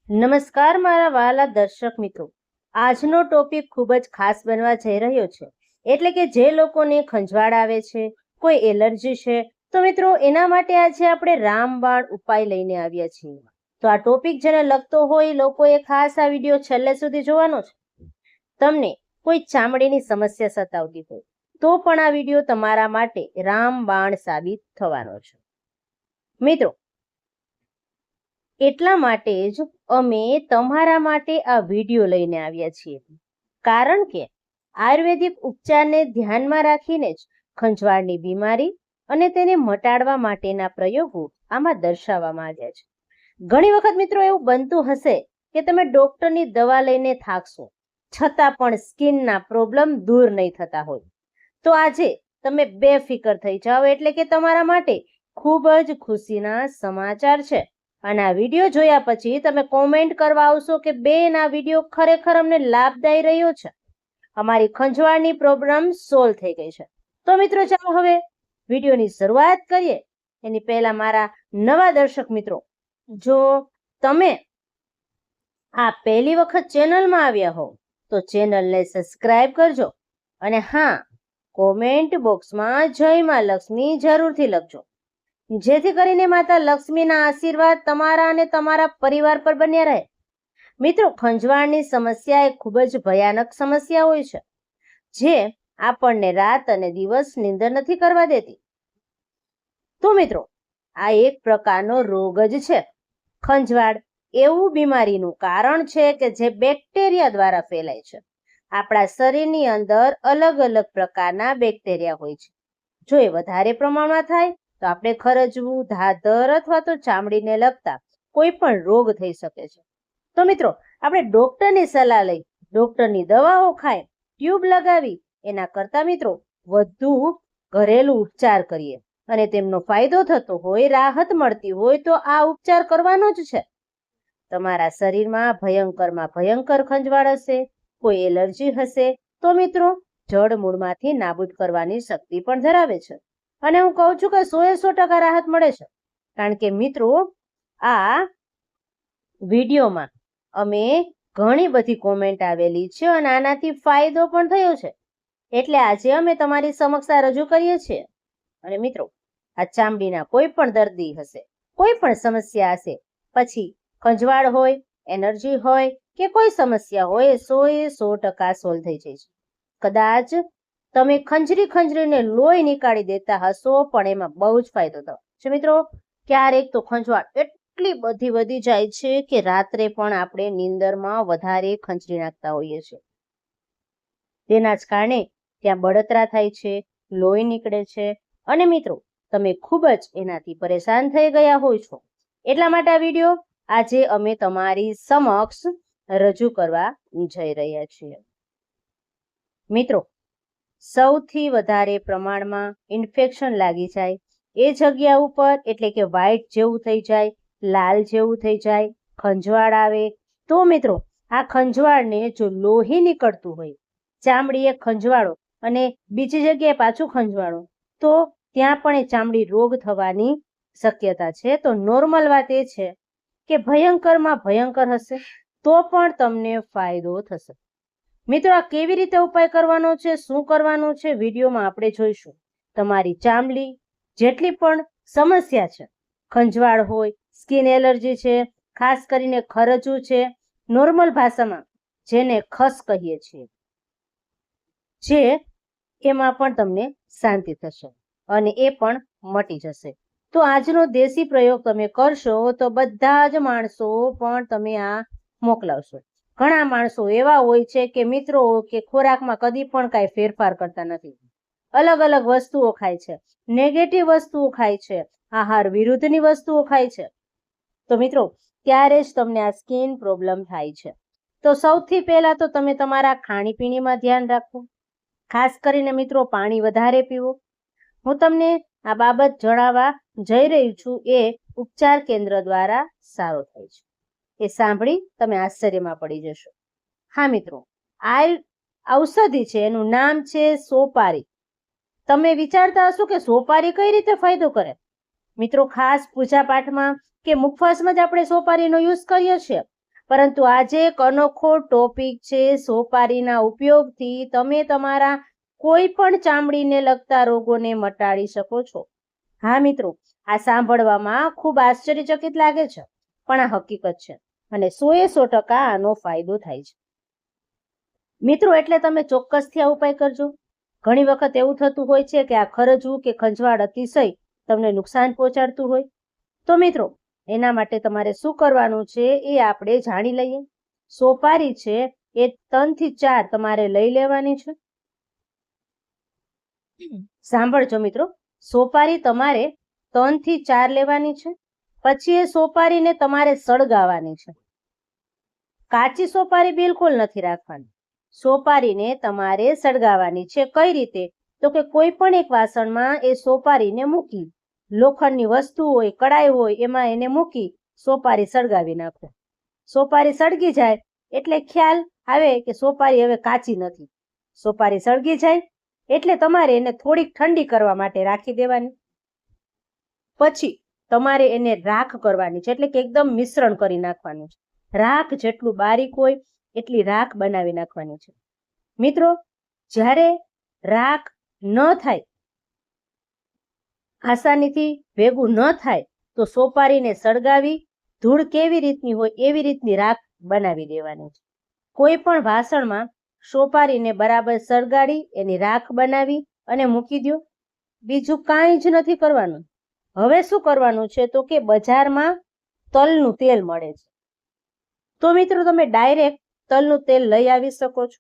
નમસ્કાર મારા વહાલા દર્શક મિત્રો. આજનો ટોપિક ખૂબ જ ખાસ બનવા જઈ રહ્યો છે. એટલે કે જે લોકોને ખંજવાળ આવે છે, કોઈ એલર્જી છે, તો મિત્રો એના માટે આજે આપણે રામબાણ ઉપાય લઈને આવ્યા છીએ. તો આ ટોપિક જેને લગતો હોય લોકોએ ખાસ આ વિડીયો છેલ્લે સુધી જોવાનો છે. તમને કોઈ ચામડીની સમસ્યા સતાવતી હોય તો પણ આ વિડીયો તમારા માટે રામબાણ સાબિત થવાનો છે. મિત્રો, એટલા માટે જ અમે તમારા માટે આ વિડીયો લઈને આવ્યા છીએ. કારણ કે આયુર્વેદિક ઉપચારને ધ્યાનમાં રાખીને જ ખંજવાળની બીમારી અને તેને મટાડવા માટેના પ્રયોગો આમાં દર્શાવવામાં આવ્યા છે. ઘણી વખત મિત્રો એવું બનતું હશે કે તમે ડોક્ટરની દવા લઈને થાકશો, છતાં પણ સ્કિનના પ્રોબ્લેમ દૂર નહીં થતા હોય. તો આજે તમે બેફિકર થઈ જાઓ, એટલે કે તમારા માટે ખૂબ જ ખુશીના સમાચાર છે. અને આ વિડીયો જોયા પછી તમે કોમેન્ટ કરવા આવશો કે બેન, આ વિડીયો ખરેખર અમને લાભદાયી રહ્યો છે, અમારી ખંજવાળની પ્રોબ્લેમ સોલ્વ થઈ ગઈ છે. તો મિત્રો ચાલો હવે વિડીયોની શરૂઆત કરીએ. એની પહેલા મારા નવા દર્શક મિત્રો, જો તમે આ પહેલી વખત ચેનલમાં આવ્યા હો તો ચેનલને સબસ્ક્રાઇબ કરજો. અને હા, કોમેન્ટ બોક્સમાં જય માં લક્ષ્મી જરૂરથી લખજો, જેથી કરીને માતા લક્ષ્મીના આશીર્વાદ તમારા અને તમારા પરિવાર પર બન્યા રહે. મિત્રો, ખંજવાળની સમસ્યા એ ખૂબ જ ભયાનક સમસ્યા હોય છે, જે આપણને રાત અને દિવસ નીંદર નથી કરવા દેતી. તો મિત્રો, આ એક પ્રકારનો રોગ જ છે. ખંજવાળ એવું બીમારીનું કારણ છે કે જે બેક્ટેરિયા દ્વારા ફેલાય છે. આપણા શરીરની અંદર અલગ અલગ પ્રકારના બેક્ટેરિયા હોય છે. જો એ વધારે પ્રમાણમાં થાય તો આપણે ખરજવું, ધાધર અથવા તો ચામડીને લગતા કોઈ પણ રોગ થઈ શકે છે. તો મિત્રો, આપણે ડોક્ટરની સલાહ લઈ, ડોક્ટરની દવાઓ ખાય, ટ્યુબ લગાવી એના કરતા મિત્રો વધુ ઘરેલું ઉપચાર કરીએ અને તેમનો ફાયદો થતો હોય, રાહત મળતી હોય તો આ ઉપચાર કરવાનો જ છે. તમારા શરીરમાં ભયંકરમાં ભયંકર ખંજવાળ હશે, કોઈ એલર્જી હશે, તો મિત્રો જડ મૂળમાંથી નાબૂદ કરવાની શક્તિ પણ ધરાવે છે. અને હું કહું છું કે 100% રાહત મળે છે. કારણ કે મિત્રો, આ વિડીયોમાં અમે ઘણી બધી કોમેન્ટ આવેલી છે અને આનાથી ફાયદો પણ થયો છે, એટલે આજે અમે તમારી સમક્ષ આ રજૂ કરીએ છીએ. અને મિત્રો, આ ચામડીના કોઈ પણ દર્દી હશે, કોઈ પણ સમસ્યા હશે, પછી ખંજવાળ હોય, એનર્જી હોય કે કોઈ સમસ્યા હોય, 100% સોલ્વ થઈ જાય છે. કદાચ તમે ખંજરીને લોહી નીકાળી દેતા હશો, પણ એમાં બહુ જ ફાયદો થયો છે. મિત્રો, ક્યારેક તો ખંજવાળ એટલી બધી વધી જાય છે કે રાત્રે પણ આપણે નીંદરમાં વધારે ખંજરી નાખતા હોઈએ છીએ. તેના જ કારણે ત્યાં બળતરા થાય છે, લોહી નીકળે છે અને મિત્રો તમે ખૂબ જ એનાથી પરેશાન થઈ ગયા હોય છો. એટલા માટે આ વિડીયો આજે અમે તમારી સમક્ષ રજૂ કરવા જઈ રહ્યા છીએ. મિત્રો, સૌથી વધારે પ્રમાણમાં ઇન્ફેક્શન લાગી જાય એ જગ્યા ઉપર, એટલે કે વ્હાઈટ જેવું થઈ જાય, લાલ જેવું થઈ જાય, ખંજવાળ આવે, તો મિત્રો આ ખંજવાળને જો લોહી નીકળતું હોય, ચામડીએ ખંજવાળો અને બીજી જગ્યાએ પાછું ખંજવાળો, તો ત્યાં પણ એ ચામડી રોગ થવાની શક્યતા છે. તો નોર્મલ વાત એ છે કે ભયંકરમાં ભયંકર હશે તો પણ તમને ફાયદો થશે. મિત્રો, આ કેવી રીતે ઉપાય કરવાનો છે, શું કરવાનું છે, વિડીયોમાં આપણે જોઈશું. તમારી ચામડી જેટલી પણ સમસ્યા છે, ખંજવાળ હોય, સ્કિન એલર્જી છે, ખાસ કરીને ખરજવું છે, નોર્મલ ભાષામાં જેને ખસ કહીએ છીએ, જે એમાં પણ તમને શાંતિ થશે અને એ પણ મટી જશે. તો આજનો દેશી પ્રયોગ તમે કરશો તો બધા જ માણસો પણ તમે આ મોકલાવશો. ઘણા માણસો એવા હોય છે કે મિત્રો કે ખોરાકમાં કદી પણ કાંઈ ફેરફાર કરતા નથી, અલગ અલગ વસ્તુઓ ખાય છે, નેગેટિવ વસ્તુઓ ખાય છે, આહાર વિરુદ્ધની વસ્તુઓ ખાય છે. તો મિત્રો, ત્યારે જ તમને આ સ્કિન પ્રોબ્લેમ થાય છે. તો સૌથી પહેલા તો તમે તમારા ખાણીપીણીમાં ધ્યાન રાખો. ખાસ કરીને મિત્રો, પાણી વધારે પીવો. હું તમને આ બાબત જણાવવા જઈ રહી છું, એ ઉપચાર કેન્દ્ર દ્વારા સારો થાય છે. એ સાંભળી તમે આશ્ચર્યમાં પડી જશો. હા મિત્રો, આ ઔષધિ છે, એનું નામ છે સોપારી. તમે વિચારતા હશો કે સોપારી કઈ રીતે ફાયદો કરે. મિત્રો, ખાસ પૂજા પાઠમાં કે મુખવાસમાં જ આપણે સોપારીનો યુઝ કરીએ છીએ. પરંતુ આજે એક અનોખો ટોપિક છે, સોપારીના ઉપયોગથી તમે તમારા કોઈ પણ ચામડીને લગતા રોગોને મટાડી શકો છો. હા મિત્રો, આ સાંભળવામાં ખૂબ આશ્ચર્યચકિત લાગે છે, પણ આ હકીકત છે અને 100% આનો ફાયદો થાય છે. મિત્રો, એટલે તમે ચોક્કસથી આ ઉપાય કરજો. ઘણી વખત એવું થતું હોય છે કે આ ખરજવું કે ખંજવાળ અતિશય તમને નુકસાન પહોંચાડતું હોય. તો મિત્રો, એના માટે તમારે શું કરવાનું છે એ આપણે જાણી લઈએ. સોપારી છે એ 3 થી 4 તમારે લઈ લેવાની છે. સાંભળજો મિત્રો, સોપારી તમારે 3 થી 4 લેવાની છે. પછી એ સોપારીને તમારે સળગાવવાની છે. કાચી સોપારી બિલકુલ નથી રાખવાની. સોપારીને તમારે સળગાવવાની છે. કઈ રીતે? તો કે કોઈ પણ એક વાસણમાં એ સોપારીને મૂકી, લોખંડની વસ્તુ હોય, કડાઈ હોય, એમાં એને મૂકી સોપારી સળગાવી નાખો. સોપારી સળગી જાય એટલે ખ્યાલ આવે કે સોપારી હવે કાચી નથી. સોપારી સળગી જાય એટલે તમારે એને થોડીક ઠંડી કરવા માટે રાખી દેવાની. પછી તમારે એને રાખ કરવાની છે, એટલે કે એકદમ મિશ્રણ કરી નાખવાનું છે. રાખ જેટલું બારીક હોય એટલી રાખ બનાવી નાખવાની છે. મિત્રો, જ્યારે રાખ ન થાય, આસાનીથી ભેગું ન થાય, તો સોપારીને સળગાવી ધૂળ કેવી રીતની હોય એવી રીતની રાખ બનાવી દેવાની છે. કોઈ પણ વાસણમાં સોપારીને બરાબર સળગાડી એની રાખ બનાવી અને મૂકી દો. બીજું કાંઈ જ નથી કરવાનું. હવે શું કરવાનું છે તો કે બજારમાં તલનું તેલ મળે છે. તો મિત્રો, તમે ડાયરેક્ટ તલનું તેલ લઈ આવી શકો છો.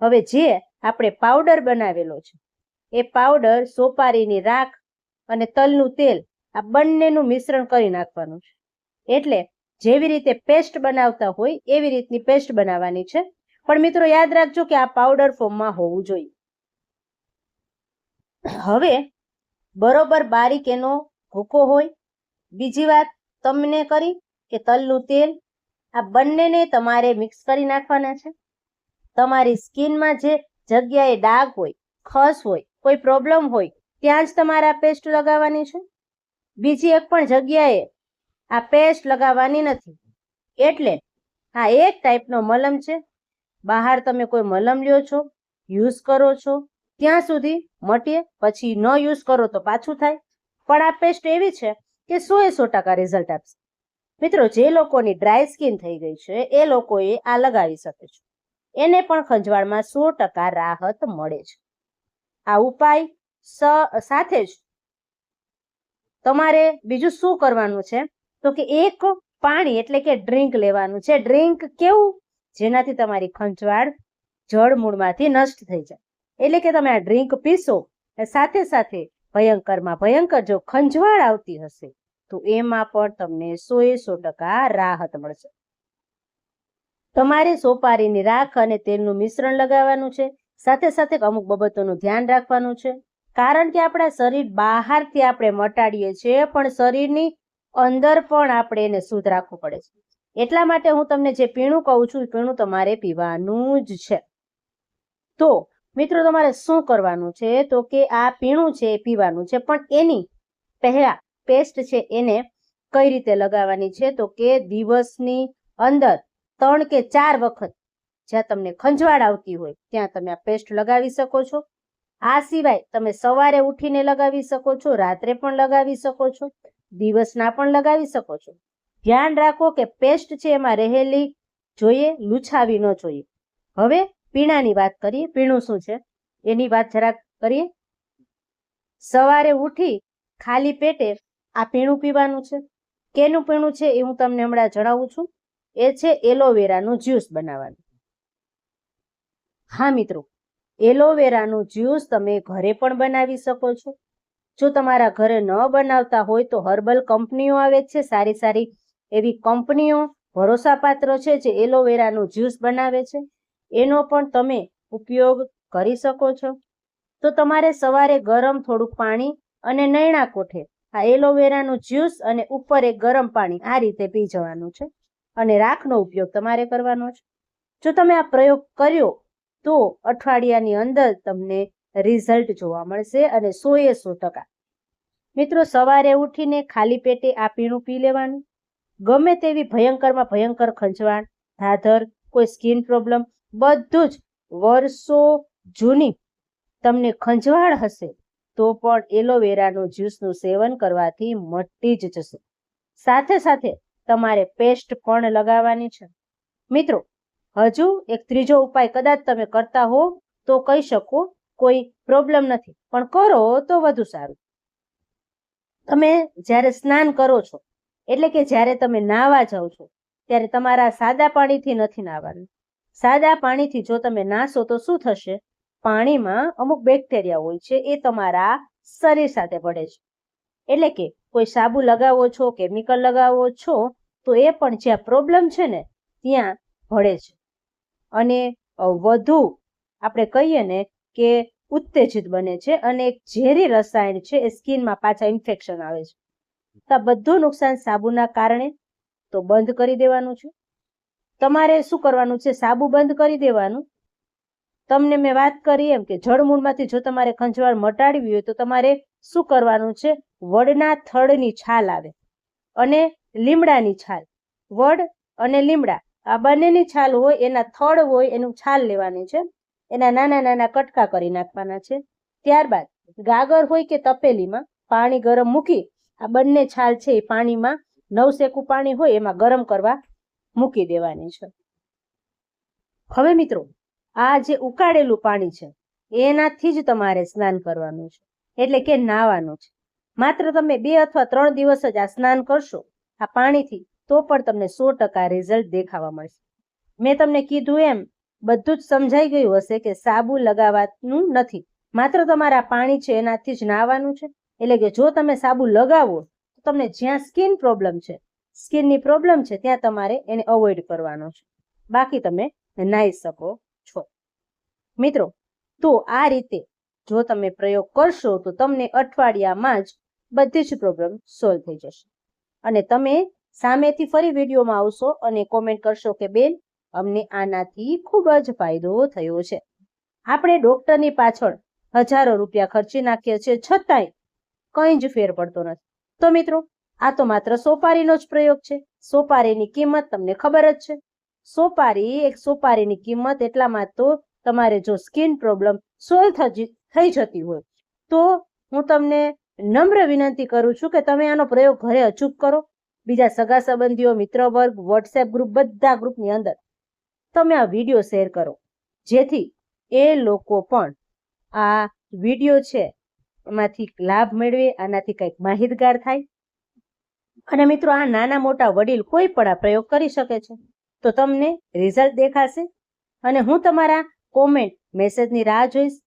હવે જે આપણે પાવડર બનાવેલો છે એ પાવડર, સોપારીની રાખ અને તલનું તેલ આ બંનેનું મિશ્રણ કરી નાખવાનું છે. એટલે જેવી રીતે પેસ્ટ બનાવતા હોય એવી રીતની પેસ્ટ બનાવવાની છે. પણ મિત્રો, યાદ રાખજો કે આ પાવડર ફોર્મમાં હોવું જોઈએ. હવે બરોબર બારીક એનો ભૂકો હોય. બીજી વાત તમને કરી કે તલનું તેલ, આ બંનેને તમારે મિક્સ કરી નાખવાના છે. તમારી સ્કિનમાં જે જગ્યાએ ડાઘ હોય, ખસ હોય, કોઈ પ્રોબ્લેમ હોય ત્યાં જ તમારે આ પેસ્ટ લગાવવાની છે. બીજી એક પણ જગ્યાએ આ પેસ્ટ લગાવવાની નથી. એટલે આ એક ટાઈપનો મલમ છે. બહાર તમે કોઈ મલમ લ્યો છો, યુઝ કરો છો, ત્યાં સુધી મટે, પછી ન યુઝ કરો તો પાછું થાય. પણ આ પેસ્ટ એવી છે કે 100% રિઝલ્ટ આપશે. મિત્રો, જે લોકોની ડ્રાય સ્કિન થઈ ગઈ છે એ લોકોએ આ લગાવી શકે છે. એને પણ ખંજવાળમાં 100% રાહત મળે છે. આ ઉપાય સાથે જ તમારે બીજું શું કરવાનું છે તો કે એક પાણી એટલે કે ડ્રિંક લેવાનું છે. ડ્રિંક કેવું? જેનાથી તમારી ખંજવાળ જળમૂળમાંથી નષ્ટ થઈ જાય. એટલે કે તમે આ ડ્રિંક પીશો, સાથે સાથે ભયંકરમાં ભયંકર જો ખંજવાળ આવતી હશે તો એમાં પણ તમને 100% રાહત મળશે. તમારે સોપારીની રાખ અને તેલનું મિશ્રણ લગાવવાનું છે. સાથે સાથે અમુક બાબતોનું ધ્યાન રાખવાનું છે. કારણ કે આપણા શરીર બહારથી આપણે મટાડીએ છીએ, પણ શરીરની અંદર પણ આપણે એને શુદ્ધ રાખવું પડે છે. એટલા માટે હું તમને જે પીણું કહું છું, પીણું તમારે પીવાનું જ છે. તો મિત્રો, તમારે શું કરવાનું છે તો કે આ પીણું છે એ પીવાનું છે, પણ એની પહેલા પેસ્ટ છે એને કઈ રીતે લગાવવાની છે તો કે દિવસની અંદર 3 કે 4 વખત જ્યાં તમને ખંજવાળ આવતી હોય ત્યાં તમે આ પેસ્ટ લગાવી શકો છો. આ સિવાય તમે સવારે ઉઠીને લગાવી શકો છો, રાત્રે પણ લગાવી શકો છો, દિવસના પણ લગાવી શકો છો. ધ્યાન રાખો કે પેસ્ટ છે એમાં રહેલી જોઈએ, લૂછાવી ન જોઈએ. હવે પીણાની વાત કરીએ. પીણું શું છે એની વાત જરાક કરીએ. સવારે ઉઠી ખાલી પેટે આ પીણું પીવાનું છે. કેનું પીણું છે એ હું તમને હમણાં જણાવું છું. એ છે એલોવેરાનું જ્યુસ બનાવવાનું. હા મિત્રો, એલોવેરાનું જ્યુસ તમે ઘરે પણ બનાવી શકો છો. જો તમારા ઘરે ન બનાવતા હોય તો હર્બલ કંપનીઓ આવે છે, સારી સારી એવી કંપનીઓ ભરોસાપાત્ર છે જે એલોવેરાનું જ્યુસ બનાવે છે. એનો પણ તમે ઉપયોગ કરી શકો છો. તો તમારે સવારે ગરમ થોડુંક પાણી અને નૈણા કોઠે આ એલોવેરાનું જ્યુસ અને ઉપર એક ગરમ પાણી આ રીતે પી જવાનું છે. અને રાખનો ઉપયોગ તમારે કરવાનો છે. જો તમે આ પ્રયોગ કર્યો તો અઠવાડિયાની અંદર તમને રિઝલ્ટ જોવા મળશે અને 100% મિત્રો, સવારે ઉઠીને ખાલી પેટે આ પીણું પી લેવાનું. ગમે તેવી ભયંકરમાં ભયંકર ખંજવાળ, ધાધર, કોઈ સ્કિન પ્રોબ્લેમ, બધું જ વર્ષો જૂની તમને ખંજવાળ હશે તો પણ એલોવેરાનું જ્યુસનું સેવન કરવાથી મટી જ જશે. સાથે સાથે તમારે પેસ્ટ પણ લગાવવાની છે. મિત્રો, હજુ એક ત્રીજો ઉપાય કદાચ તમે કરતા હો તો કહી શકો કોઈ પ્રોબ્લેમ નથી, પણ કરો તો વધુ સારું. તમે જ્યારે સ્નાન કરો છો એટલે કે જ્યારે તમે નાહવા જાઓ છો ત્યારે તમારા સાદા પાણીથી નથી નાહવાનું. સાદા પાણીથી જો તમે નાશો તો શું થશે? પાણીમાં અમુક બેક્ટેરિયા હોય છે, એ તમારા શરીર સાથે ભળે છે. એટલે કે કોઈ સાબુ લગાવો છો, કેમિકલ લગાવો છો તો એ પણ જ્યાં પ્રોબ્લેમ છે ને ત્યાં ભળે છે અને વધુ આપણે કહીએ ને કે ઉત્તેજિત બને છે અને એક ઝેરી રસાયણ છે એ સ્કિનમાં પાછા ઇન્ફેક્શન આવે છે. તો આ બધું નુકસાન સાબુના કારણે તો બંધ કરી દેવાનું છે. તમારે શું કરવાનું છે? સાબુ બંધ કરી દેવાનું. તમને મેં વાત કરી એમ કે જળમૂળમાંથી જો તમારે ખંજવાળ મટાડવી હોય તો તમારે શું કરવાનું છે? વડના થડની છાલ આવે અને લીમડાની છાલ, વડ અને લીમડા આ બંનેની છાલ હોય, એના થડ હોય, એનું છાલ લેવાની છે. એના નાના નાના કટકા કરી નાખવાના છે. ત્યારબાદ ગાગર હોય કે તપેલીમાં પાણી ગરમ મૂકી આ બંને છાલ છે એ પાણીમાં, નવસેકું પાણી હોય એમાં ગરમ કરવા મૂકી દેવાની છે. હવે મિત્રો, આ જે ઉકાળેલું પાણી છે એનાથી જ તમારે સ્નાન કરવાનું છે, એટલે કે નાહવાનું છે. માત્ર તમે 2 અથવા 3 દિવસ જ આ સ્નાન કરશો આ પાણીથી તો પણ તમને 100% રિઝલ્ટ દેખાવા મળશે. મેં તમને કીધું એમ બધું જ સમજાઈ ગયું હશે કે સાબુ લગાવવાનું નથી, માત્ર તમારા પાણી છે એનાથી જ નાહવાનું છે. એટલે કે જો તમે સાબુ લગાવો તો તમને જ્યાં સ્કિન પ્રોબ્લેમ છે, સ્કિનની પ્રોબ્લેમ છે ત્યાં તમારે એને અવોઇડ કરવાનો છે, બાકી તમે નાહી શકો છો. મિત્રો, તો આ રીતે જો તમે પ્રયોગ કરશો તો તમને અઠવાડિયામાં જ બધી જ પ્રોબ્લેમ સોલ્વ થઈ જશે અને તમે સામેથી ફરી વિડીયોમાં આવશો અને કોમેન્ટ કરશો કે બેન અમને આનાથી ખૂબ જ ફાયદો થયો છે. આપણે ડોક્ટરની પાછળ હજારો રૂપિયા ખર્ચી નાખીએ છીએ છતાંય કંઈ જ ફેર પડતો નથી. તો મિત્રો, આ તો માત્ર સોપારીનો જ પ્રયોગ છે. સોપારીની કિંમત તમને ખબર જ છે. એક સોપારીની કિંમત એટલામાં તો તમારે જો સ્કિન પ્રોબ્લેમ સોલ્વ થઈ જતી હોય તો હું તમને નમ્ર વિનંતી કરું છું કે તમે આનો પ્રયોગ ઘરે અચૂક કરો. બીજા સગા સંબંધીઓ, મિત્ર વર્ગ, વોટ્સએપ ગ્રુપ, બધા ગ્રુપની અંદર તમે આ વિડીયો શેર કરો, જેથી એ લોકો પણ આ વિડીયો છે એમાંથી લાભ મેળવે, આનાથી કંઈક માહિતગાર થાય. અને મિત્રો, આ નાના મોટા વડીલ કોઈ પણ આ પ્રયોગ કરી શકે છે તો તમને રિઝલ્ટ દેખાશે અને હું તમારા કોમેન્ટ, મેસેજની રાહ જોઈશ.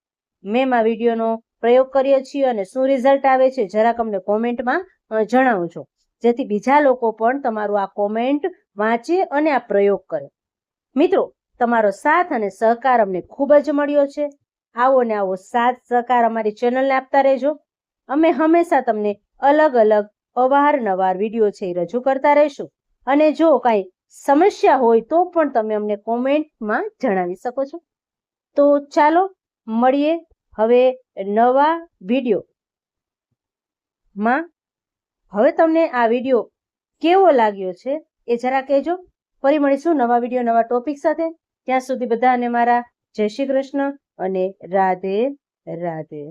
મેં આ વિડીયોનો પ્રયોગ કર્યો છે અને શું રિઝલ્ટ આવે છે જરાક અમને કોમેન્ટમાં જણાવજો, જેથી બીજા લોકો પણ તમારું આ કોમેન્ટ વાંચે અને આ પ્રયોગ કરે. મિત્રો, તમારો સાથ અને સહકાર અમને ખૂબ જ મળ્યો છે. આવો ને આવો સાથ સહકાર અમારી ચેનલને આપતા રહેજો. અમે હંમેશા તમને અલગ અલગ અવારનવાર વિડીયો છે એ રજૂ કરતા રહીશું અને જો કાંઈ સમસ્યા હોય તો પણ તમે અમને કોમેન્ટમાં જણાવી શકો છો. તો ચાલો મળીએ હવે નવા વિડીયોમાં. હવે તમને આ વિડીયો કેવો લાગ્યો છે એ જરા કહેજો. ફરી મળીશું નવા વિડીયો, નવા ટોપિક સાથે. ત્યાં સુધી બધાને મારા જય શ્રી કૃષ્ણ અને રાધે રાધે.